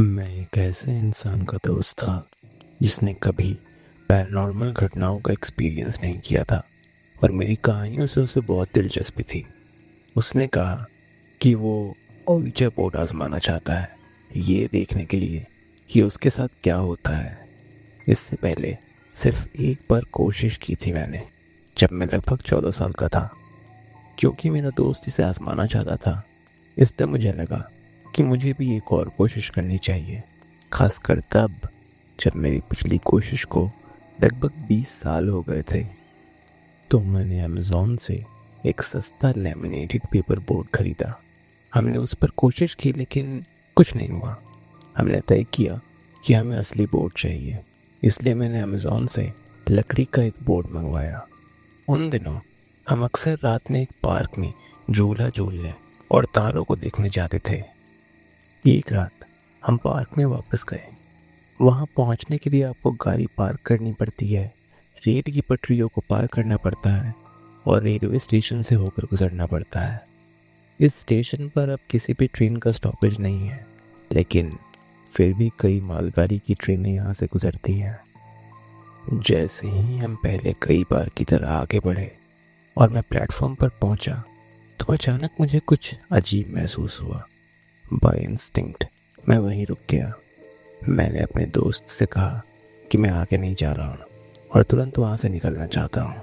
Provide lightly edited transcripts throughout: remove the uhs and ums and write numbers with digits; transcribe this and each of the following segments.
मैं एक ऐसे इंसान का दोस्त था जिसने कभी पैरानॉर्मल घटनाओं का एक्सपीरियंस नहीं किया था और मेरी कहानियों से उसे बहुत दिलचस्पी थी। उसने कहा कि वो ओइचा बोर्ड आजमाना चाहता है, ये देखने के लिए कि उसके साथ क्या होता है। इससे पहले सिर्फ एक बार कोशिश की थी मैंने, जब मैं लगभग 14 साल का था। क्योंकि मेरा दोस्त इसे आजमाना चाहता था, इसलिए मुझे लगा कि मुझे भी एक और कोशिश करनी चाहिए, खासकर तब जब मेरी पिछली कोशिश को लगभग 20 साल हो गए थे। तो मैंने अमेज़ॉन से एक सस्ता लैमिनेटेड पेपर बोर्ड खरीदा। हमने उस पर कोशिश की लेकिन कुछ नहीं हुआ। हमने तय किया कि हमें असली बोर्ड चाहिए, इसलिए मैंने अमेज़ॉन से लकड़ी का एक बोर्ड मंगवाया। उन दिनों हम अक्सर रात में एक पार्क में झूला झूलने और तारों को देखने जाते थे। एक रात हम पार्क में वापस गए। वहाँ पहुँचने के लिए आपको गाड़ी पार्क करनी पड़ती है, रेल की पटरियों को पार करना पड़ता है और रेलवे स्टेशन से होकर गुजरना पड़ता है। इस स्टेशन पर अब किसी भी ट्रेन का स्टॉपेज नहीं है, लेकिन फिर भी कई मालगाड़ी की ट्रेनें यहाँ से गुजरती हैं। जैसे ही हम पहले कई बार की तरह आगे बढ़े और मैं प्लेटफॉर्म पर पहुंचा, तो अचानक मुझे कुछ अजीब महसूस हुआ। बाय इंस्टिंक्ट मैं वहीं रुक गया। मैंने अपने दोस्त से कहा कि मैं आगे नहीं जा रहा हूँ और तुरंत वहाँ से निकलना चाहता हूँ।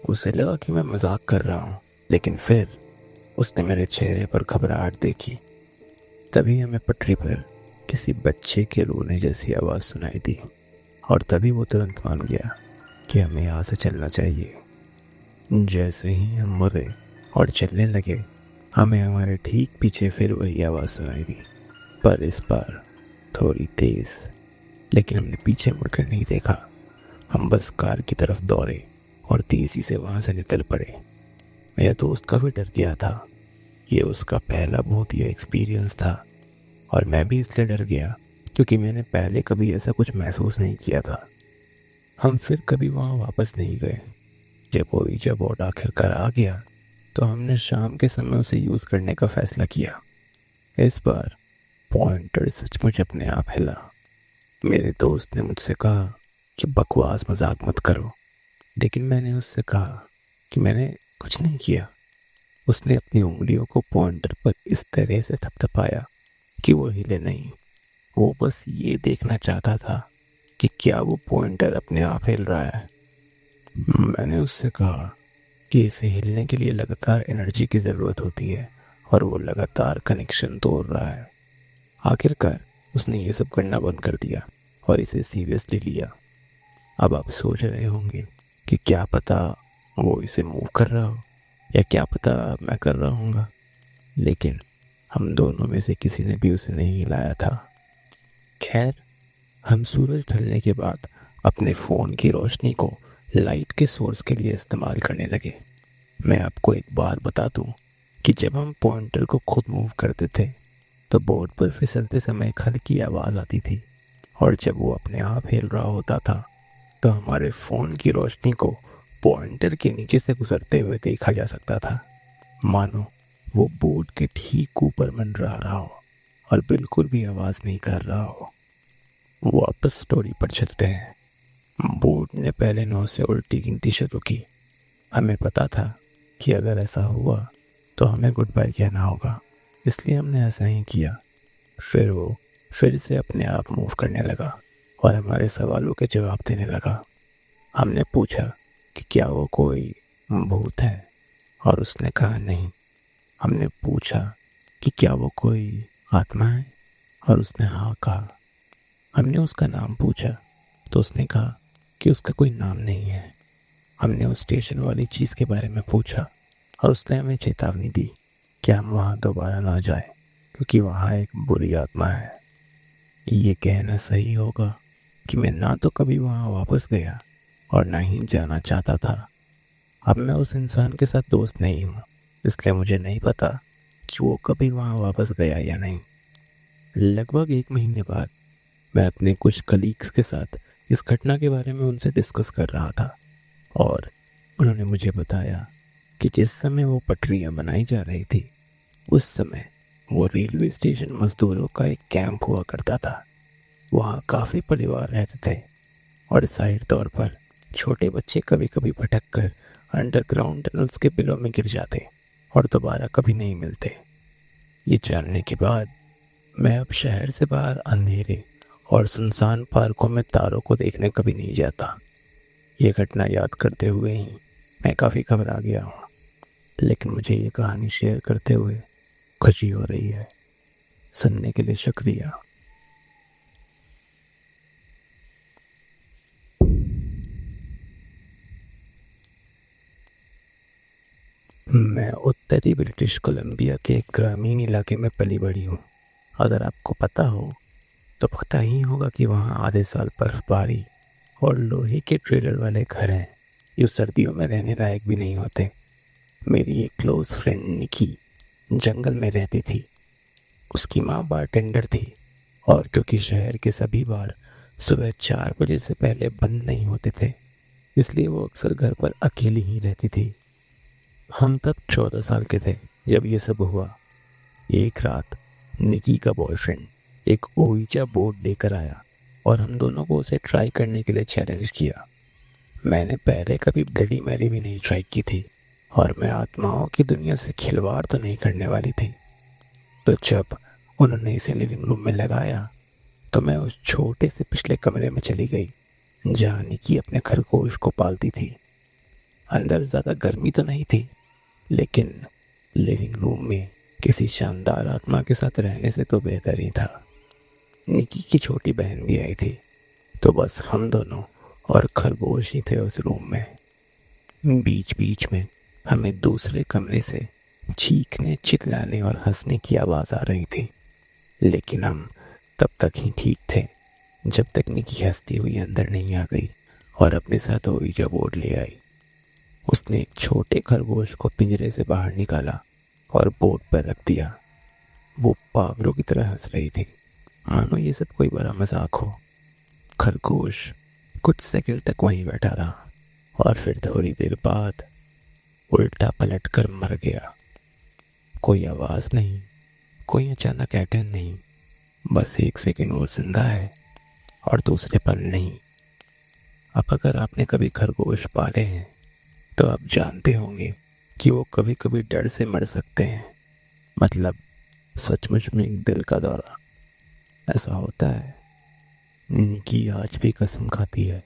उसे लगा कि मैं मजाक कर रहा हूँ, लेकिन फिर उसने मेरे चेहरे पर घबराहट देखी। तभी हमें पटरी पर किसी बच्चे के रोने जैसी आवाज़ सुनाई दी और तभी वो तुरंत मान गया कि हमें यहाँ से चलना चाहिए। जैसे ही हम मुड़े और चलने लगे, हमें हमारे ठीक पीछे फिर वही आवाज़ सुनाई दी, पर इस बार थोड़ी तेज़। लेकिन हमने पीछे मुड़कर नहीं देखा। हम बस कार की तरफ दौड़े और तेज़ी से वहाँ से निकल पड़े। मेरा दोस्त काफ़ी डर गया था। ये उसका पहला भूतिया एक्सपीरियंस था और मैं भी इसलिए डर गया क्योंकि मैंने पहले कभी ऐसा कुछ महसूस नहीं किया था। हम फिर कभी वहाँ वापस नहीं गए। जब ओइजा बोर्ड आखिरकार आ गया, तो हमने शाम के समय उसे यूज़ करने का फैसला किया। इस बार पॉइंटर सचमुच अपने आप हिला। मेरे दोस्त ने मुझसे कहा कि बकवास मजाक मत करो, लेकिन मैंने उससे कहा कि मैंने कुछ नहीं किया। उसने अपनी उंगलियों को पॉइंटर पर इस तरह से थपथपाया कि वो हिले नहीं। वो बस ये देखना चाहता था कि क्या वो पॉइंटर अपने आप हिल रहा है। मैंने उससे कहा कि इसे हिलने के लिए लगातार एनर्जी की ज़रूरत होती है और वो लगातार कनेक्शन तोड़ रहा है। आखिरकार उसने ये सब करना बंद कर दिया और इसे सीरियसली लिया। अब आप सोच रहे होंगे कि क्या पता वो इसे मूव कर रहा हो या क्या पता मैं कर रहा हूँगा, लेकिन हम दोनों में से किसी ने भी उसे नहीं हिलाया था। खैर, हम सूरज ढलने के बाद अपने फ़ोन की रोशनी को लाइट के सोर्स के लिए इस्तेमाल करने लगे। मैं आपको एक बात बता दूं कि जब हम पॉइंटर को खुद मूव करते थे, तो बोर्ड पर फिसलते समय एक हल्की आवाज़ आती थी और जब वो अपने आप हिल रहा होता था, तो हमारे फ़ोन की रोशनी को पॉइंटर के नीचे से गुजरते हुए देखा जा सकता था, मानो वो बोर्ड के ठीक ऊपर मंडरा रहा हो और बिल्कुल भी आवाज़ नहीं कर रहा हो। वापस स्टोरी पर चलते हैं। बोर्ड ने पहले 9 से उल्टी गिनती शुरू की। हमें पता था कि अगर ऐसा हुआ तो हमें गुड बाय कहना होगा, इसलिए हमने ऐसा ही किया। फिर वो फिर से अपने आप मूव करने लगा और हमारे सवालों के जवाब देने लगा। हमने पूछा कि क्या वो कोई भूत है, और उसने कहा नहीं। हमने पूछा कि क्या वो कोई आत्मा है, और उसने हाँ कहा। हमने उसका नाम पूछा तो उसने कहा कि उसका कोई नाम नहीं है। हमने उस स्टेशन वाली चीज़ के बारे में पूछा और उसने हमें चेतावनी दी कि हम वहाँ दोबारा ना जाएं, क्योंकि वहाँ एक बुरी आत्मा है। ये कहना सही होगा कि मैं ना तो कभी वहाँ वापस गया और ना ही जाना चाहता था। अब मैं उस इंसान के साथ दोस्त नहीं हूँ, इसलिए मुझे नहीं पता कि वो कभी वहाँ वापस गया या नहीं। लगभग 1 महीने बाद मैं अपने कुछ कलीग्स के साथ इस घटना के बारे में उनसे डिस्कस कर रहा था और उन्होंने मुझे बताया कि जिस समय वो पटरियाँ बनाई जा रही थी, उस समय वो रेलवे स्टेशन मजदूरों का एक कैंप हुआ करता था। वहाँ काफ़ी परिवार रहते थे और जाहिर तौर पर छोटे बच्चे कभी कभी भटक कर अंडरग्राउंड टनल्स के बिलों में गिर जाते और दोबारा कभी नहीं मिलते। ये जानने के बाद मैं अब शहर से बाहर अंधेरे और सुनसान पार्कों में तारों को देखने कभी नहीं जाता। ये घटना याद करते हुए ही मैं काफ़ी घबरा गया हूँ, लेकिन मुझे ये कहानी शेयर करते हुए खुशी हो रही है। सुनने के लिए शुक्रिया। मैं उत्तरी ब्रिटिश कोलंबिया के एक ग्रामीण इलाके में पली बड़ी हूँ। अगर आपको पता हो तो पता ही होगा कि वहाँ आधे साल बर्फबारी और लोहे के ट्रेलर वाले घर हैं जो सर्दियों में रहने लायक भी नहीं होते। मेरी एक क्लोज फ्रेंड निकी जंगल में रहती थी। उसकी माँ बारटेंडर थी और क्योंकि शहर के सभी बार सुबह 4 बजे से पहले बंद नहीं होते थे, इसलिए वो अक्सर घर पर अकेली ही रहती थी। हम तब 14 साल के थे जब ये सब हुआ। एक रात निकी का बॉयफ्रेंड एक ओइचा बोर्ड लेकर आया और हम दोनों को उसे ट्राई करने के लिए चैलेंज किया। मैंने पहले कभी ब्लडी मैरी भी नहीं ट्राई की थी और मैं आत्माओं की दुनिया से खिलवाड़ तो नहीं करने वाली थी। तो जब उन्होंने इसे लिविंग रूम में लगाया तो मैं उस छोटे से पिछले कमरे में चली गई जहाँ निकी अपने खरगोश को पालती थी। अंदर ज़्यादा गर्मी तो नहीं थी, लेकिन लिविंग रूम में किसी शानदार आत्मा के साथ रहने से तो बेहतर ही था। निकी की छोटी बहन भी आई थी, तो बस हम दोनों और खरगोश ही थे उस रूम में। बीच बीच में हमें दूसरे कमरे से चीखने, चिल्लाने और हंसने की आवाज़ आ रही थी, लेकिन हम तब तक ही ठीक थे जब तक निकी हंसती हुई अंदर नहीं आ गई और अपने साथ ओइजा बोर्ड ले आई। उसने एक छोटे खरगोश को पिंजरे से बाहर निकाला और बोर्ड पर रख दिया। वो पागलों की तरह हंस रही थी, मानो ये सब कोई बड़ा मजाक हो। खरगोश कुछ सेकंड तक वहीं बैठा रहा और फिर थोड़ी देर बाद उल्टा पलट कर मर गया। कोई आवाज़ नहीं, कोई अचानक ऐटन नहीं, बस एक सेकंड वो जिंदा है और दूसरे पल नहीं। अब अगर आपने कभी खरगोश पाले हैं तो आप जानते होंगे कि वो कभी कभी डर से मर सकते हैं। मतलब सचमुच में एक दिल का दौरा। ऐसा होता है। निकी आज भी कसम खाती है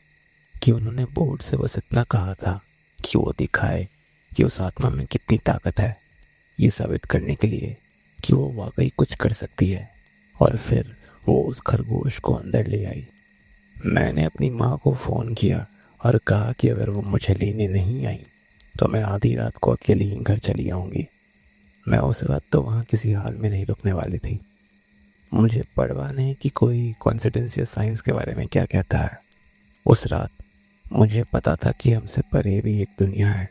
कि उन्होंने बोर्ड से बस इतना कहा था कि वो दिखाए कि उस आत्मा में कितनी ताकत है, ये साबित करने के लिए कि वो वाकई कुछ कर सकती है। और फिर वो उस खरगोश को अंदर ले आई। मैंने अपनी माँ को फ़ोन किया और कहा कि अगर वो मुझे लेने नहीं आई तो मैं आधी रात को अकेली ही घर चली आऊँगी। मैं उस रात तो वहाँ किसी हाल में नहीं रुकने वाली थी। मुझे परवाह नहीं कि कोई कोइंसिडेंस या साइंस के बारे में क्या कहता है। उस रात मुझे पता था कि हमसे परे भी एक दुनिया है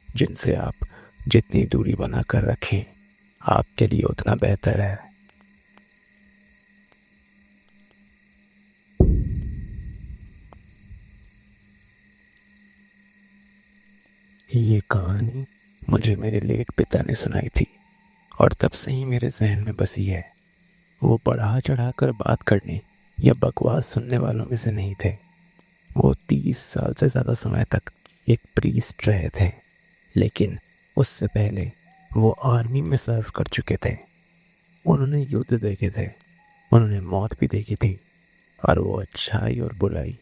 जिनसे आप जितनी दूरी बना कर रखें आपके लिए उतना बेहतर है। ये कहानी मुझे मेरे लेट पिता ने सुनाई थी और तब से ही मेरे जहन में बसी है। वो बढ़ा चढ़ा कर बात करने या बकवास सुनने वालों में से नहीं थे। वो 30 साल से ज़्यादा समय तक एक प्रीस्ट रहे थे, लेकिन उससे पहले वो आर्मी में सर्व कर चुके थे। उन्होंने युद्ध देखे थे, उन्होंने मौत भी देखी थी और वो अच्छाई और बुराई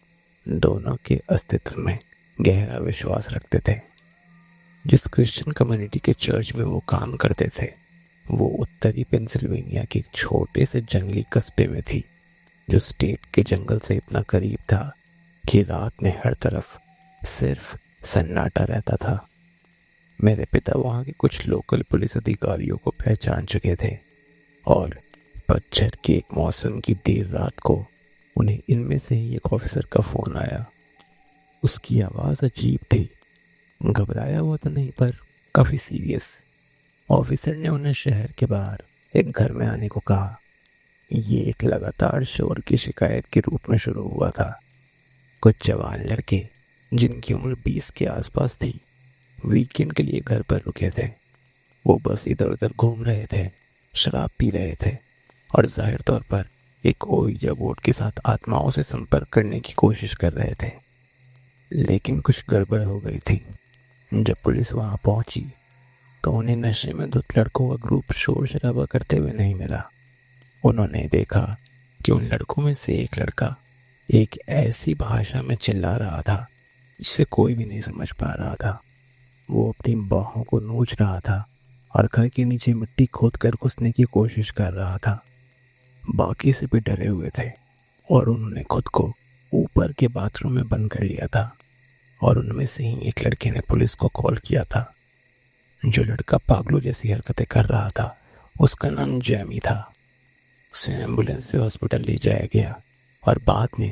दोनों के अस्तित्व में गहरा विश्वास रखते थे। जिस क्रिश्चियन कम्युनिटी के चर्च में वो काम करते थे वो उत्तरी पेंसिल्वेनिया के एक छोटे से जंगली कस्बे में थी, जो स्टेट के जंगल से इतना करीब था कि रात में हर तरफ सिर्फ सन्नाटा रहता था। मेरे पिता वहाँ के कुछ लोकल पुलिस अधिकारियों को पहचान चुके थे और पतझड़ के एक मौसम की देर रात को उन्हें इनमें से ही एक ऑफिसर का फ़ोन आया। उसकी आवाज़ अजीब थी, घबराया हुआ तो नहीं पर काफ़ी सीरियस। ऑफिसर ने उन्हें शहर के बाहर एक घर में आने को कहा। ये एक लगातार शोर की शिकायत के रूप में शुरू हुआ था। कुछ जवान लड़के जिनकी उम्र 20 के आसपास थी वीकेंड के लिए घर पर रुके थे। वो बस इधर उधर घूम रहे थे शराब पी रहे थे और जाहिर तौर पर एक ओइजा बोर्ड के साथ आत्माओं से संपर्क करने की कोशिश कर रहे थे। लेकिन कुछ गड़बड़ हो गई थी। जब पुलिस वहां पहुंची तो उन्हें नशे में धुत लड़कों का ग्रुप शोर शराबा करते हुए नहीं मिला। उन्होंने देखा कि उन लड़कों में से एक लड़का एक ऐसी भाषा में चिल्ला रहा था जिसे कोई भी नहीं समझ पा रहा था। वो अपनी बाहों को नोच रहा था और घर के नीचे मिट्टी खोद कर घुसने की कोशिश कर रहा था। बाकी से भी डरे हुए थे और उन्होंने खुद को ऊपर के बाथरूम में बंद कर लिया था। और उनमें से ही एक लड़के ने पुलिस को कॉल किया था। जो लड़का पागलों जैसी हरकतें कर रहा था उसका नाम जैमी था। उसे एम्बुलेंस से हॉस्पिटल ले जाया गया और बाद में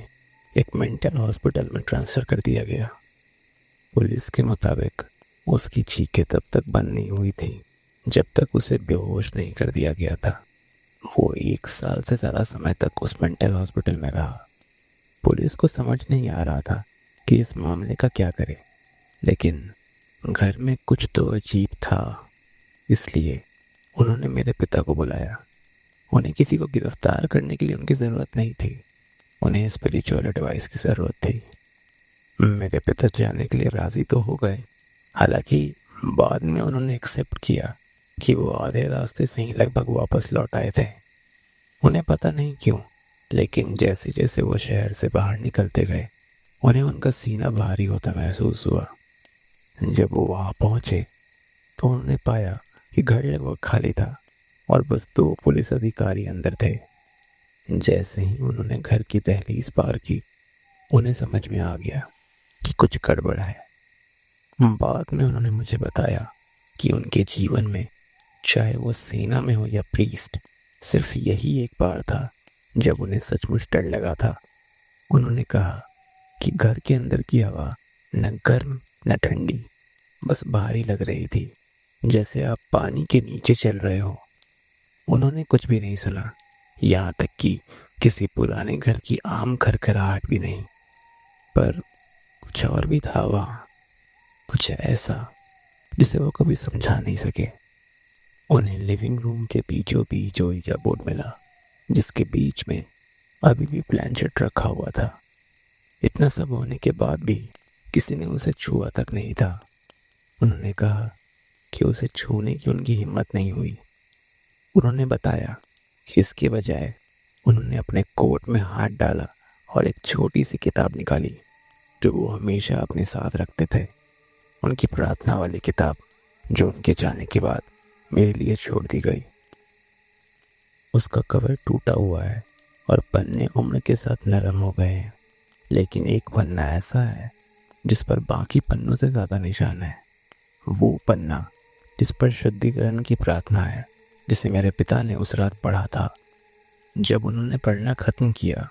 एक मेंटल हॉस्पिटल में ट्रांसफ़र कर दिया गया। पुलिस के मुताबिक उसकी चीखें तब तक बंद नहीं हुई थी जब तक उसे बेहोश नहीं कर दिया गया था। वो 1 साल से ज़्यादा समय तक उस मेंटल हॉस्पिटल में रहा। पुलिस को समझ नहीं आ रहा था कि इस मामले का क्या करे, लेकिन घर में कुछ तो अजीब था। इसलिए उन्होंने मेरे पिता को बुलाया। उन्हें किसी को गिरफ्तार करने के लिए उनकी ज़रूरत नहीं थी, उन्हें स्पिरिचुअल एडवाइस की ज़रूरत थी। मेरे पिता जाने के लिए राज़ी तो हो गए, हालांकि बाद में उन्होंने एक्सेप्ट किया कि वो आधे रास्ते से ही लगभग वापस लौट आए थे। उन्हें पता नहीं क्यों, लेकिन जैसे जैसे वो शहर से बाहर निकलते गए उन्हें उनका सीना भारी होता महसूस हुआ। जब वो वहाँ पहुँचे तो उन्होंने पाया कि घर लगभग खाली था और बस 2 पुलिस अधिकारी अंदर थे। जैसे ही उन्होंने घर की दहलीज पार की उन्हें समझ में आ गया कि कुछ गड़बड़ है। बाद में उन्होंने मुझे बताया कि उनके जीवन में, चाहे वो सेना में हो या प्रीस्ट, सिर्फ यही एक बार था जब उन्हें सचमुच डर लगा था। उन्होंने कहा कि घर के अंदर की हवा न गर्म न ठंडी, बस भारी लग रही थी, जैसे आप पानी के नीचे चल रहे हो। उन्होंने कुछ भी नहीं सुना, यहाँ तक कि किसी पुराने घर की आम खरखराहट भी नहीं। पर कुछ और भी था वहाँ, कुछ ऐसा जिसे वो कभी समझा नहीं सके। उन्हें लिविंग रूम के बीचों बीच ओइजा बोर्ड मिला, जिसके बीच में अभी भी प्लानचेट रखा हुआ था। इतना सब होने के बाद भी किसी ने उसे छुआ तक नहीं था। उन्होंने कहा कि उसे छूने की उनकी हिम्मत नहीं हुई। उन्होंने बताया कि इसके बजाय उन्होंने अपने कोट में हाथ डाला और एक छोटी सी किताब निकाली जो वो हमेशा अपने साथ रखते थे। उनकी प्रार्थना वाली किताब, जो उनके जाने के बाद मेरे लिए छोड़ दी गई। उसका कवर टूटा हुआ है और पन्ने उम्र के साथ नरम हो गए हैं, लेकिन एक पन्ना ऐसा है जिस पर बाकी पन्नों से ज़्यादा निशान है। वो पन्ना जिस पर शुद्धिकरण की प्रार्थना है, जिसे मेरे पिता ने उस रात पढ़ा था। जब उन्होंने पढ़ना ख़त्म किया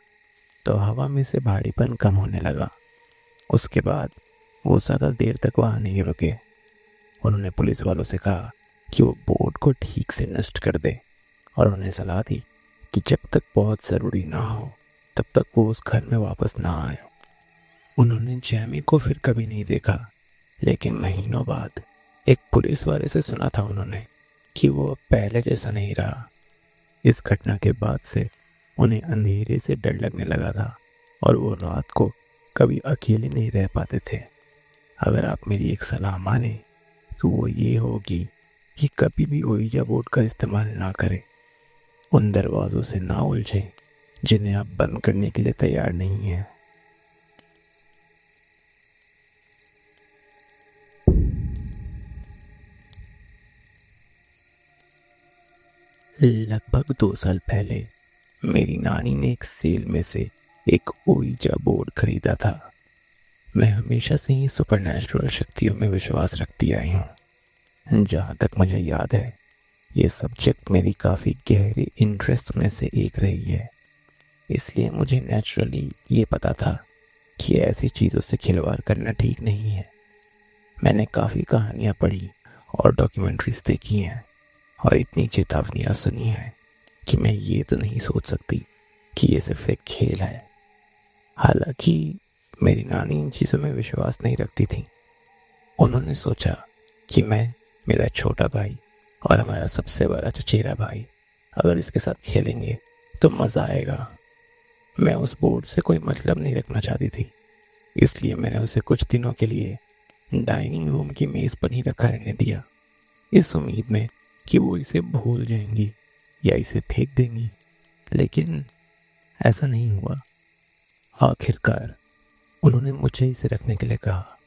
तो हवा में से भारीपन कम होने लगा। उसके बाद वो ज़्यादा देर तक वहाँ नहीं रुके। उन्होंने पुलिस वालों से कहा कि वो बोर्ड को ठीक से नष्ट कर दे और उन्हें सलाह दी कि जब तक बहुत ज़रूरी ना हो तब तक वो उस घर में वापस ना आए। उन्होंने जैमी को फिर कभी नहीं देखा, लेकिन महीनों बाद एक पुलिस वाले से सुना था उन्होंने कि वो अब पहले जैसा नहीं रहा। इस घटना के बाद से उन्हें अंधेरे से डर लगने लगा था और वो रात को कभी अकेले नहीं रह पाते थे। अगर आप मेरी एक सलाह माने तो वो ये होगी कि कभी भी ओइजा बोर्ड का इस्तेमाल ना करें। उन दरवाज़ों से ना उलझें जिन्हें आप बंद करने के लिए तैयार नहीं हैं। लगभग 2 साल पहले मेरी नानी ने एक सेल में से एक ओइजा बोर्ड खरीदा था। मैं हमेशा से ही सुपरनैचुरल शक्तियों में विश्वास रखती आई हूँ। जहाँ तक मुझे याद है, ये सब्जेक्ट मेरी काफ़ी गहरी इंटरेस्ट में से एक रही है। इसलिए मुझे नेचुरली ये पता था कि ऐसी चीज़ों से खिलवाड़ करना ठीक नहीं है। मैंने काफ़ी कहानियाँ पढ़ी और डॉक्यूमेंट्रीज देखी हैं और इतनी चेतावनियाँ सुनी हैं कि मैं ये तो नहीं सोच सकती कि ये सिर्फ एक खेल है। हालांकि मेरी नानी इन चीज़ों में विश्वास नहीं रखती थी। उन्होंने सोचा कि मैं, मेरा छोटा भाई और हमारा सबसे बड़ा चचेरा भाई अगर इसके साथ खेलेंगे तो मज़ा आएगा। मैं उस बोर्ड से कोई मतलब नहीं रखना चाहती थी, इसलिए मैंने उसे कुछ दिनों के लिए डाइनिंग रूम की मेज़ पर ही रखा रहने दिया, इस उम्मीद में कि वो इसे भूल जाएंगी या इसे फेंक देंगी। लेकिन ऐसा नहीं हुआ। आखिरकार उन्होंने मुझे इसे रखने के लिए कहा,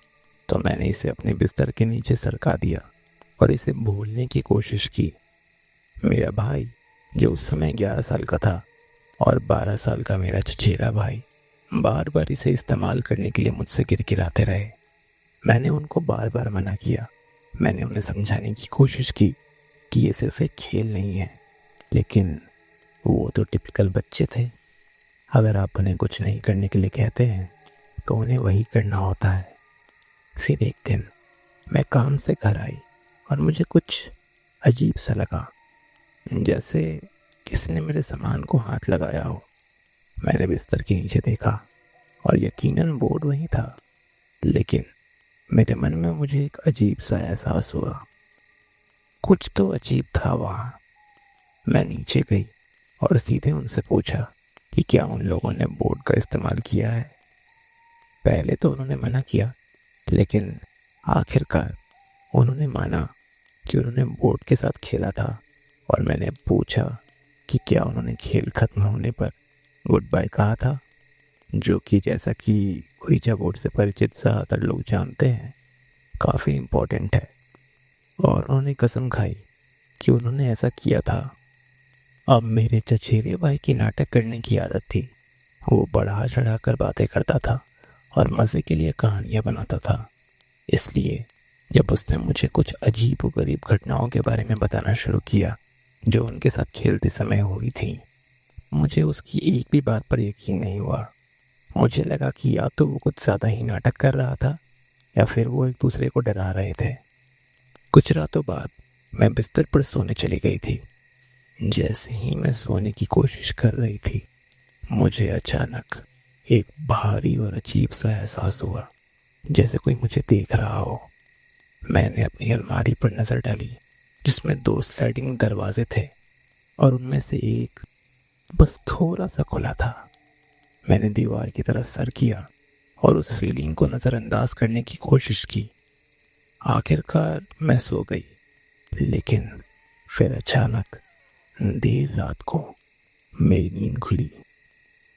तो मैंने इसे अपने बिस्तर के नीचे सरका दिया और इसे भूलने की कोशिश की। मेरा भाई, जो उस समय 11 साल का था, और 12 साल का मेरा चचेरा भाई बार बार इसे इस्तेमाल करने के लिए मुझसे गिड़गिड़ाते रहे। मैंने उनको बार बार मना किया। मैंने उन्हें समझाने की कोशिश की कि ये सिर्फ एक खेल नहीं है, लेकिन वो तो टिपिकल बच्चे थे। अगर आप उन्हें कुछ नहीं करने के लिए कहते हैं तो उन्हें वही करना होता है। फिर एक दिन मैं काम से घर आई और मुझे कुछ अजीब सा लगा, जैसे किसी ने मेरे सामान को हाथ लगाया हो। मैंने बिस्तर के नीचे देखा और यकीनन बोर्ड वहीं था, लेकिन मेरे मन में मुझे एक अजीब सा एहसास हुआ। कुछ तो अजीब था वहाँ। मैं नीचे गई और सीधे उनसे पूछा कि क्या उन लोगों ने बोर्ड का इस्तेमाल किया है। पहले तो उन्होंने मना किया, लेकिन आखिरकार उन्होंने माना कि उन्होंने बोर्ड के साथ खेला था। और मैंने पूछा कि क्या उन्होंने खेल खत्म होने पर गुड बाय कहा था, जो कि जैसा कि ouija बोर्ड से परिचित ज़्यादातर लोग जानते हैं काफ़ी इम्पोर्टेंट है। और उन्होंने कसम खाई कि उन्होंने ऐसा किया था। अब मेरे चचेरे भाई की नाटक करने की आदत थी। वो बढ़ा चढ़ा कर बातें करता था और मज़े के लिए कहानियाँ बनाता था। इसलिए जब उसने मुझे कुछ अजीब व गरीब घटनाओं के बारे में बताना शुरू किया जो उनके साथ खेलते समय हुई थी, मुझे उसकी एक भी बात पर यकीन नहीं हुआ। मुझे लगा कि या तो वो कुछ ज़्यादा ही नाटक कर रहा था या फिर वो एक दूसरे को डरा रहे थे। कुछ रातों बाद मैं बिस्तर पर सोने चली गई थी। जैसे ही मैं सोने की कोशिश कर रही थी, मुझे अचानक एक भारी और अजीब सा एहसास हुआ, जैसे कोई मुझे देख रहा हो। मैंने अपनी अलमारी पर नज़र डाली, जिसमें 2 स्लाइडिंग दरवाजे थे और उनमें से एक बस थोड़ा सा खुला था। मैंने दीवार की तरफ सर किया और उस फीलिंग को नज़रअंदाज करने की कोशिश की। आखिरकार मैं सो गई, लेकिन फिर अचानक देर रात को मेरी नींद खुली।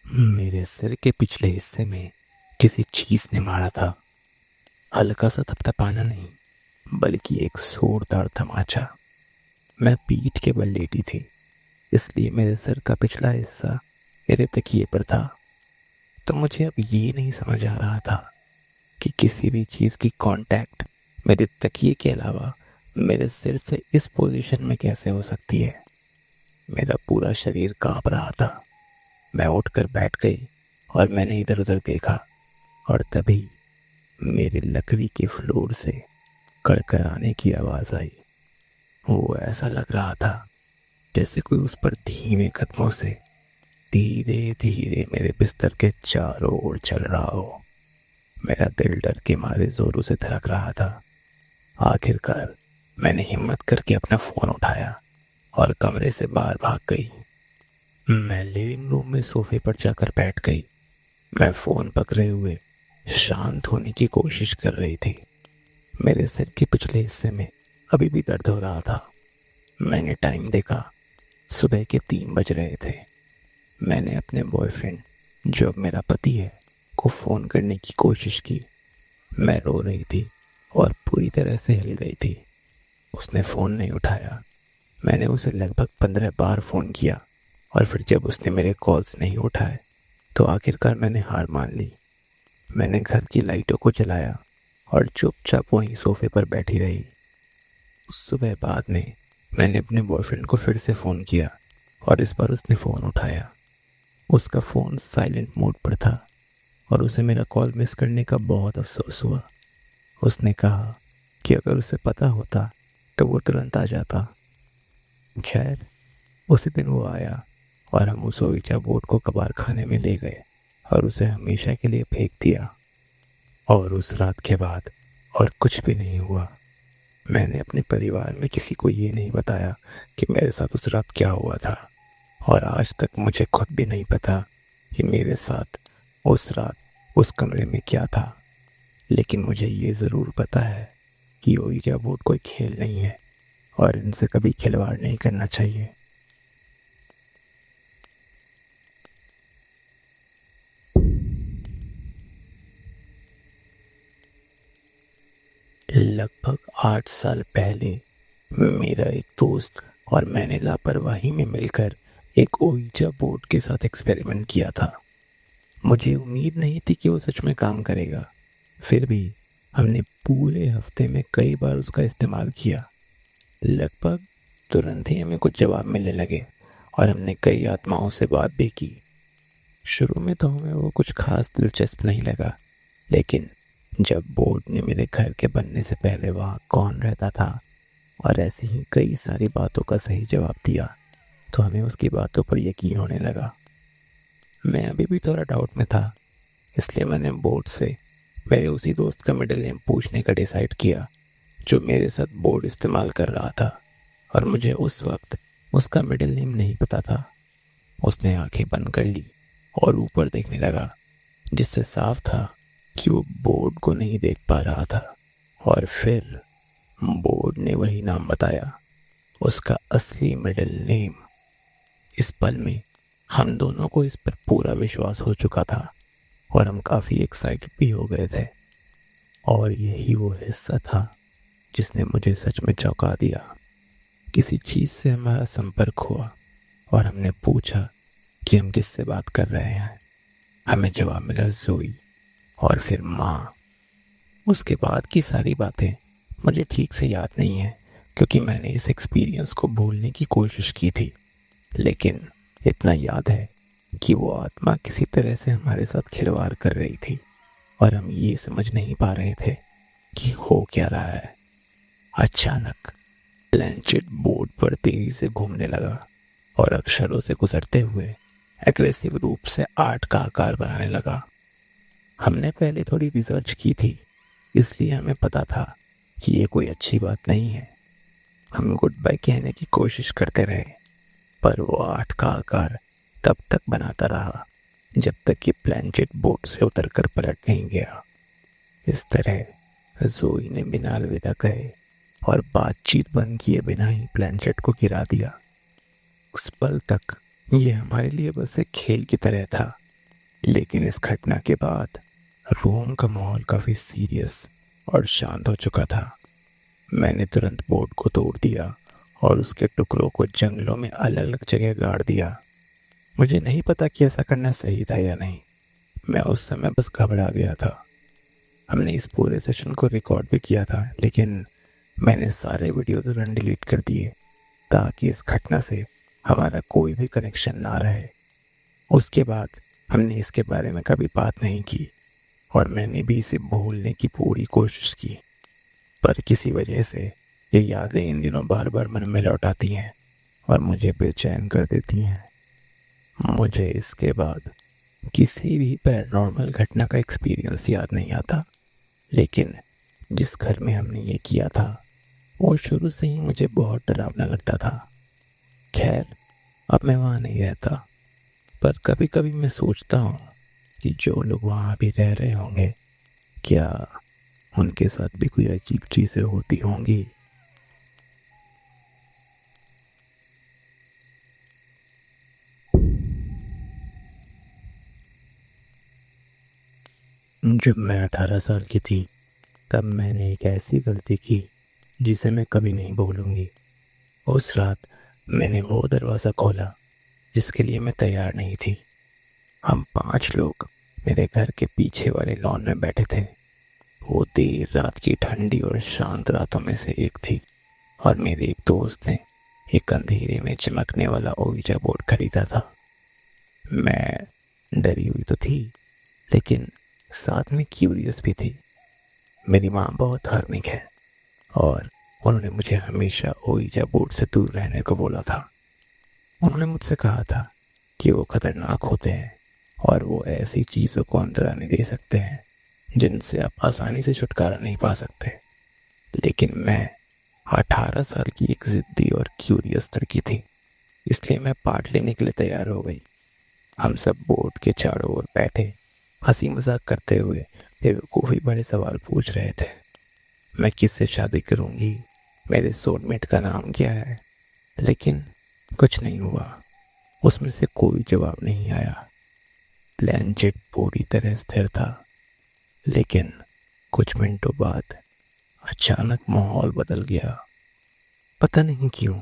मेरे सिर के पिछले हिस्से में किसी चीज़ ने मारा था। हल्का सा थपथपाना नहीं, बल्कि एक जोरदार तमाचा। मैं पीठ के बल लेटी थी, इसलिए मेरे सिर का पिछला हिस्सा मेरे तकिए पर था। तो मुझे अब ये नहीं समझ आ रहा था कि किसी भी चीज़ की कांटेक्ट मेरे तकिए के अलावा मेरे सिर से इस पोजीशन में कैसे हो सकती है। मेरा पूरा शरीर कांप रहा था। मैं उठकर बैठ गई और मैंने इधर उधर देखा, और तभी मेरे लकड़ी के फ्लोर से कड़कड़ाने की आवाज़ आई। वो ऐसा लग रहा था जैसे कोई उस पर धीमे कदमों से धीरे धीरे मेरे बिस्तर के चारों ओर चल रहा हो। मेरा दिल डर के मारे जोरों से धड़क रहा था। आखिरकार मैंने हिम्मत करके अपना फ़ोन उठाया और कमरे से बाहर भाग गई। मैं लिविंग रूम में सोफे पर जाकर बैठ गई। मैं फ़ोन पकड़े हुए शांत होने की कोशिश कर रही थी। मेरे सिर के पिछले हिस्से में अभी भी दर्द हो रहा था। मैंने टाइम देखा, सुबह के 3 बज रहे थे। मैंने अपने बॉयफ्रेंड, जो अब मेरा पति है, को फ़ोन करने की कोशिश की। मैं रो रही थी और पूरी तरह से हिल गई थी। उसने फ़ोन नहीं उठाया। मैंने उसे लगभग 15 बार फ़ोन किया और फिर जब उसने मेरे कॉल्स नहीं उठाए तो आखिरकार मैंने हार मान ली। मैंने घर की लाइटों को जलाया और चुपचाप वहीं सोफे पर बैठी रही। उस सुबह बाद में मैंने अपने बॉयफ्रेंड को फिर से फ़ोन किया और इस बार उसने फ़ोन उठाया। उसका फ़ोन साइलेंट मोड पर था और उसे मेरा कॉल मिस करने का बहुत अफसोस हुआ। उसने कहा कि अगर उसे पता होता तो वो तुरंत आ जाता। खैर, उसी दिन वो आया और हम उस ouija बोर्ड को कबाड़ खाने में ले गए और उसे हमेशा के लिए फेंक दिया। और उस रात के बाद और कुछ भी नहीं हुआ। मैंने अपने परिवार में किसी को ये नहीं बताया कि मेरे साथ उस रात क्या हुआ था, और आज तक मुझे खुद भी नहीं पता कि मेरे साथ उस रात उस कमरे में क्या था। लेकिन मुझे ये ज़रूर पता है कि ओइजा बोर्ड कोई खेल नहीं है और इनसे कभी खिलवाड़ नहीं करना चाहिए। लगभग 8 साल पहले मेरा एक दोस्त और मैंने लापरवाही में मिलकर एक ओइजा बोर्ड के साथ एक्सपेरिमेंट किया था। मुझे उम्मीद नहीं थी कि वो सच में काम करेगा, फिर भी हमने पूरे हफ्ते में कई बार उसका इस्तेमाल किया। लगभग तुरंत ही हमें कुछ जवाब मिलने लगे और हमने कई आत्माओं से बात भी की। शुरू में तो हमें वो कुछ खास दिलचस्प नहीं लगा, लेकिन जब बोर्ड ने मेरे घर के बनने से पहले वहाँ कौन रहता था और ऐसी ही कई सारी बातों का सही जवाब दिया, तो हमें उसकी बातों पर यकीन होने लगा। मैं अभी भी थोड़ा डाउट में था, इसलिए मैंने बोर्ड से मेरे उसी दोस्त का मिडिल नेम पूछने का डिसाइड किया जो मेरे साथ बोर्ड इस्तेमाल कर रहा था, और मुझे उस वक्त उसका मिडिल नेम नहीं पता था। उसने आंखें बंद कर ली और ऊपर देखने लगा, जिससे साफ था कि वो बोर्ड को नहीं देख पा रहा था। और फिर बोर्ड ने वही नाम बताया, उसका असली मिडिल नेम। इस पल में हम दोनों को इस पर पूरा विश्वास हो चुका था और हम काफ़ी एक्साइटेड भी हो गए थे। और यही वो हिस्सा था जिसने मुझे सच में चौंका दिया। किसी चीज़ से हमारा संपर्क हुआ और हमने पूछा कि हम किससे बात कर रहे हैं। हमें जवाब मिला जोई, और फिर माँ। उसके बाद की सारी बातें मुझे ठीक से याद नहीं है, क्योंकि मैंने इस एक्सपीरियंस को भूलने की कोशिश की थी। लेकिन इतना याद है कि वो आत्मा किसी तरह से हमारे साथ खिलवाड़ कर रही थी और हम ये समझ नहीं पा रहे थे कि हो क्या रहा है। अचानक प्लैंचेट बोर्ड पर तेजी से घूमने लगा और अक्षरों से गुजरते हुए एग्रेसिव रूप से 8 का आकार बनाने लगा। हमने पहले थोड़ी रिसर्च की थी, इसलिए हमें पता था कि ये कोई अच्छी बात नहीं है। हम गुड बाय कहने की कोशिश करते रहे, पर वो 8 का आकार तब तक बनाता रहा जब तक कि प्लैंचेट बोर्ड से उतरकर पलट नहीं गया। इस तरह जोई ने बिना अलविदा कहे और बातचीत बंद किए बिना ही प्लैंचेट को गिरा दिया। उस पल तक ये हमारे लिए बस एक खेल की तरह था, लेकिन इस घटना के बाद रूम का माहौल काफ़ी सीरियस और शांत हो चुका था। मैंने तुरंत बोर्ड को तोड़ दिया और उसके टुकड़ों को जंगलों में अलग अलग जगह गाड़ दिया। मुझे नहीं पता कि ऐसा करना सही था या नहीं, मैं उस समय बस घबरा गया था। हमने इस पूरे सेशन को रिकॉर्ड भी किया था, लेकिन मैंने सारे वीडियो तुरंत डिलीट कर दिए ताकि इस घटना से हमारा कोई भी कनेक्शन ना रहे। उसके बाद हमने इसके बारे में कभी बात नहीं की और मैंने भी इसे भूलने की पूरी कोशिश की, पर किसी वजह से ये यादें इन दिनों बार बार मन में लौट आती हैं और मुझे बेचैन कर देती हैं। मुझे इसके बाद किसी भी पैरानॉर्मल घटना का एक्सपीरियंस याद नहीं आता, लेकिन जिस घर में हमने ये किया था वो शुरू से ही मुझे बहुत डरावना लगता था। खैर, अब मैं वहाँ नहीं रहता, पर कभी कभी मैं सोचता हूँ कि जो लोग वहाँ भी रह रहे होंगे, क्या उनके साथ भी कोई अजीब चीज़ें होती होंगी। जब मैं 18 साल की थी, तब मैंने एक ऐसी गलती की जिसे मैं कभी नहीं भूलूंगी। उस रात मैंने वो दरवाज़ा खोला जिसके लिए मैं तैयार नहीं थी। हम 5 लोग मेरे घर के पीछे वाले लॉन में बैठे थे। वो देर रात की ठंडी और शांत रातों में से एक थी और मेरे एक दोस्त ने एक अंधेरे में चमकने वाला ओइजा बोर्ड खरीदा था। मैं डरी हुई तो थी, लेकिन साथ में क्यूरियस भी थी। मेरी माँ बहुत धार्मिक है और उन्होंने मुझे हमेशा ओइजा बोर्ड से दूर रहने को बोला था। उन्होंने मुझसे कहा था कि वो खतरनाक होते हैं और वो ऐसी चीज़ों को अंदर आने दे सकते हैं जिनसे आप आसानी से छुटकारा नहीं पा सकते। लेकिन मैं 18 साल की एक जिद्दी और क्यूरियस लड़की थी, इसलिए मैं पार्ट लेने के लिए तैयार हो गई। हम सब बोर्ड के चारों ओर बैठे हंसी मजाक करते हुए बेवकूफ़ी बड़े सवाल पूछ रहे थे। मैं किससे शादी करूंगी, मेरे सोलमेट का नाम क्या है, लेकिन कुछ नहीं हुआ। उसमें से कोई जवाब नहीं आया। प्लानचेट पूरी तरह स्थिर था, लेकिन कुछ मिनटों बाद अचानक माहौल बदल गया। पता नहीं क्यों,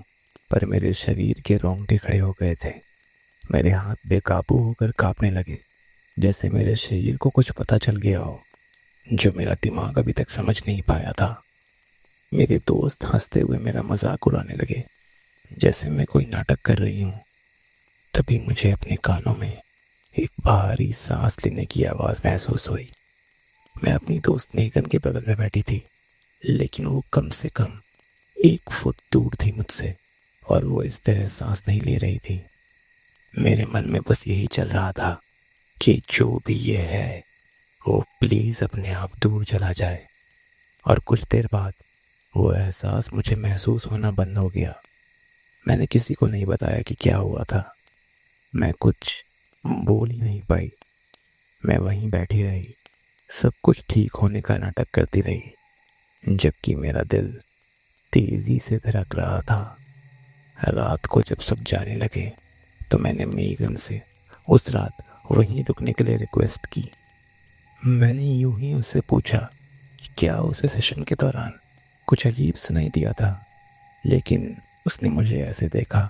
पर मेरे शरीर के रोंगटे खड़े हो गए थे। मेरे हाथ बेकाबू होकर कांपने लगे, जैसे मेरे शरीर को कुछ पता चल गया हो जो मेरा दिमाग अभी तक समझ नहीं पाया था। मेरे दोस्त हंसते हुए मेरा मजाक उड़ाने लगे, जैसे मैं कोई नाटक कर रही हूँ। तभी मुझे अपने कानों में एक भारी सांस लेने की आवाज़ महसूस हुई। मैं अपनी दोस्त नेगन के बगल में बैठी थी, लेकिन वो कम से कम 1 फुट दूर थी मुझसे, और वो इस तरह सांस नहीं ले रही थी। मेरे मन में बस यही चल रहा था कि जो भी ये है वो प्लीज़ अपने आप दूर चला जाए। और कुछ देर बाद वो एहसास मुझे महसूस होना बंद हो गया। मैंने किसी को नहीं बताया कि क्या हुआ था। मैं कुछ बोल ही नहीं पाई। मैं वहीं बैठी रही, सब कुछ ठीक होने का नाटक करती रही, जबकि मेरा दिल तेजी से धड़क रहा था। रात को जब सब जाने लगे तो मैंने मेगन से उस रात वहीं रुकने के लिए रिक्वेस्ट की। मैंने यूं ही उससे पूछा कि क्या उसे सेशन के दौरान कुछ अजीब सुनाई दिया था, लेकिन उसने मुझे ऐसे देखा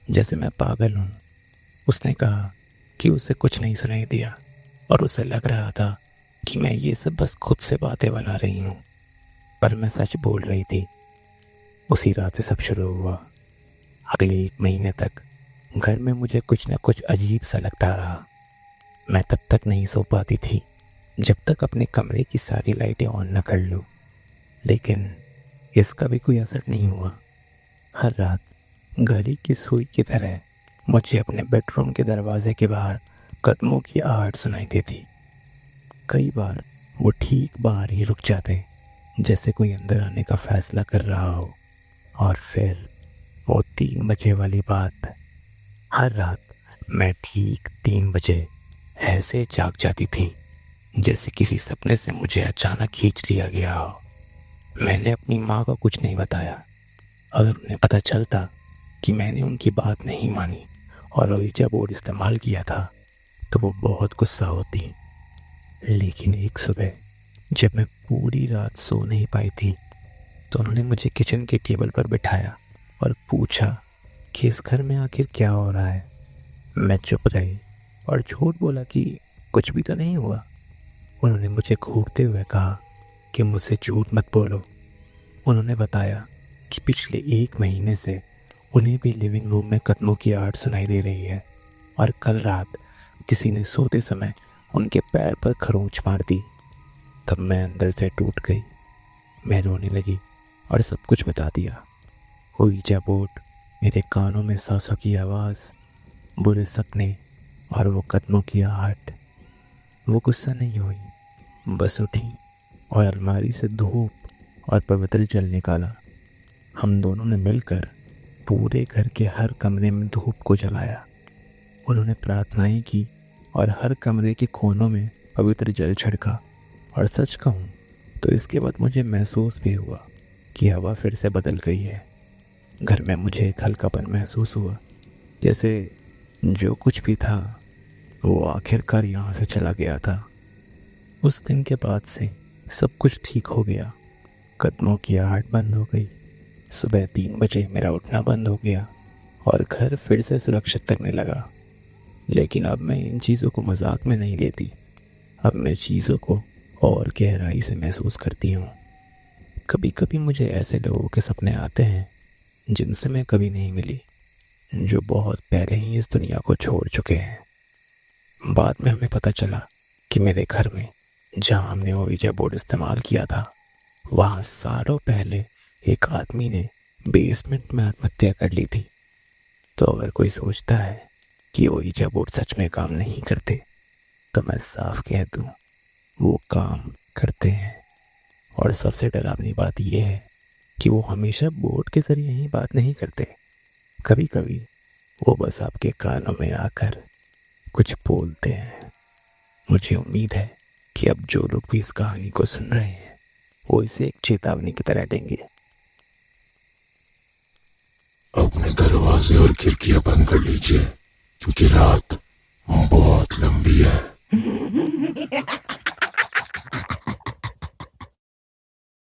जैसे मैं पागल हूँ। उसने कहा कि उसे कुछ नहीं सुनाई दिया और उसे लग रहा था कि मैं ये सब बस खुद से बातें बना रही हूँ, पर मैं सच बोल रही थी। उसी रात से सब शुरू हुआ। अगले 1 महीने तक घर में मुझे कुछ न कुछ अजीब सा लगता रहा। मैं तब तक नहीं सो पाती थी जब तक अपने कमरे की सारी लाइटें ऑन न कर लूं, लेकिन इसका भी कोई असर नहीं हुआ। हर रात घड़ी की सुई की तरह मुझे अपने बेडरूम के दरवाजे के बाहर कदमों की आहट सुनाई देती। कई बार वो ठीक बाहर ही रुक जाते, जैसे कोई अंदर आने का फैसला कर रहा हो। और फिर वो 3 बजे वाली बात। हर रात मैं ठीक 3 बजे ऐसे जाग जाती थी जैसे किसी सपने से मुझे अचानक खींच लिया गया हो। मैंने अपनी माँ को कुछ नहीं बताया। अगर उन्हें पता चलता कि मैंने उनकी बात नहीं मानी और ओइजा बोर्ड इस्तेमाल किया था, तो वो बहुत गुस्सा होती। लेकिन एक सुबह जब मैं पूरी रात सो नहीं पाई थी, तो उन्होंने मुझे किचन के टेबल पर बिठाया और पूछा कि इस घर में आखिर क्या हो रहा है। मैं चुप रही और झूठ बोला कि कुछ भी तो नहीं हुआ। उन्होंने मुझे घूरते हुए कहा कि मुझसे झूठ मत बोलो। उन्होंने बताया कि पिछले 1 महीने से उन्हें भी लिविंग रूम में कदमों की आहट सुनाई दे रही है, और कल रात किसी ने सोते समय उनके पैर पर खरोंच मार दी। तब मैं अंदर से टूट गई। मैं रोने लगी और सब कुछ बता दिया। ओइजा बोर्ड, मेरे कानों में सांसों की आवाज़, बुरे सपने और वो कदमों की आहट। वो गुस्सा नहीं हुई, बस उठी और अलमारी से धूप और पवित्र जल निकाला। हम दोनों ने मिलकर पूरे घर के हर कमरे में धूप को जलाया। उन्होंने प्रार्थनाएं की और हर कमरे के कोनों में पवित्र जल छिड़का। और सच कहूँ तो इसके बाद मुझे महसूस भी हुआ कि हवा फिर से बदल गई है। घर में मुझे एक हल्कापन महसूस हुआ, जैसे जो कुछ भी था वो आखिरकार यहाँ से चला गया था। उस दिन के बाद से सब कुछ ठीक हो गया। कदमों की आहट बंद हो गई। सुबह 3 बजे मेरा उठना बंद हो गया और घर फिर से सुरक्षित लगने लगा। लेकिन अब मैं इन चीज़ों को मजाक में नहीं लेती। अब मैं चीज़ों को और गहराई से महसूस करती हूँ। कभी कभी मुझे ऐसे लोगों के सपने आते हैं जिनसे मैं कभी नहीं मिली, जो बहुत पहले ही इस दुनिया को छोड़ चुके हैं। बाद में हमें पता चला कि मेरे घर में जहाँ हमने ओइजा बोर्ड इस्तेमाल किया था, वहाँ सालों पहले एक आदमी ने बेसमेंट में आत्महत्या कर ली थी। तो अगर कोई सोचता है कि ओइजा बोर्ड सच में काम नहीं करते, तो मैं साफ कह दूँ, वो काम करते हैं। और सबसे डरावनी बात यह है कि वो हमेशा बोर्ड के जरिए ही बात नहीं करते। कभी कभी वो बस आपके कानों में आकर कुछ बोलते हैं। मुझे उम्मीद है कि अब जो लोग भी इस कहानी को सुन रहे हैं वो इसे एक चेतावनी की तरह लेंगे। अपने दरवाजे और खिड़कियां बंद कर लीजिए क्योंकि रात बहुत लंबी है।